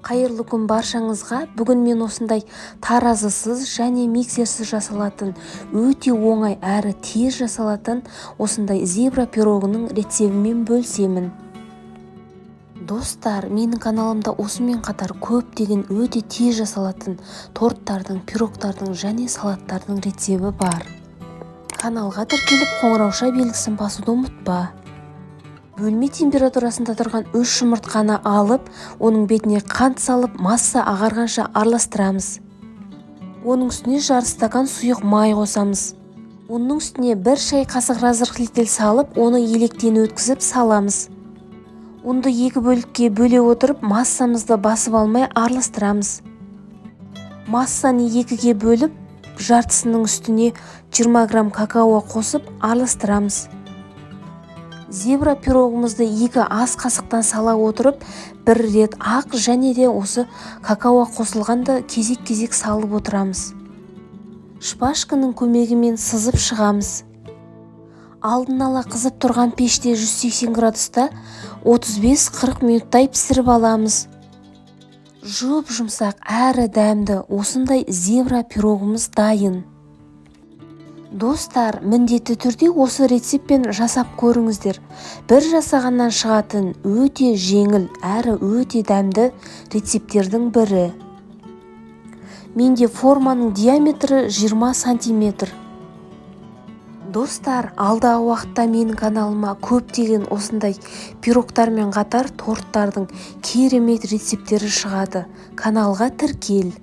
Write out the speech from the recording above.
Қайырлы күн баршаңызға. Бүгін мен осындай таразысыз және миксерсіз жасалатын, өте оңай әрі тез жасалатын осындай зебра пирогының рецебімен бөлісемін. Достар, менің каналымда осымен қатар көптеген өте тез жасалатын торттардың, пирогтардың және салаттардың рецебі бар. Каналға тіркеліп қоңырауша белгісін басуды ұмытпа. Бөлме температурасында тұрған 3 жұмыртқаны алып, оның бетіне қант салып, масса ағарғанша араластырамыз. Оның үстіне жарым стакан сұйық май қосамыз. Оның үстіне 1 шай қасық разрыхлитель салып, оны електен өткізіп саламыз. Ұнды 2 бөлікке бөле отырып, массамызды басып алмай араластырамыз. Массаны 2-ге бөліп, жартысының үстіне 20 грамм какао қосып араластырамыз. Зебра пирогымызды 2 ас қасықтан сала отырып, 1 рет ақ және де осы какао қосылғанда кезек-кезек салып отырамыз. Шпажканың көмегімен сызып шығамыз. Алдын ала қызып тұрған пеште 180 градуста 35-40 минуттай пісіріп аламыз. Жұп-жұмсақ әрі дәмді осындай зебра пирогымыз дайын. Достар, міндетті түрде осы рецеппен жасап көріңіздер. Бір жасағаннан шығатын өте жеңіл әрі өте дәмді рецептердің бірі. Менде форманың диаметрі 20 сантиметр. Достар, алдағы уақытта менің каналыма көптеген осындай пирогтармен қатар торттардың керемет рецептері шығады. Каналға тіркел.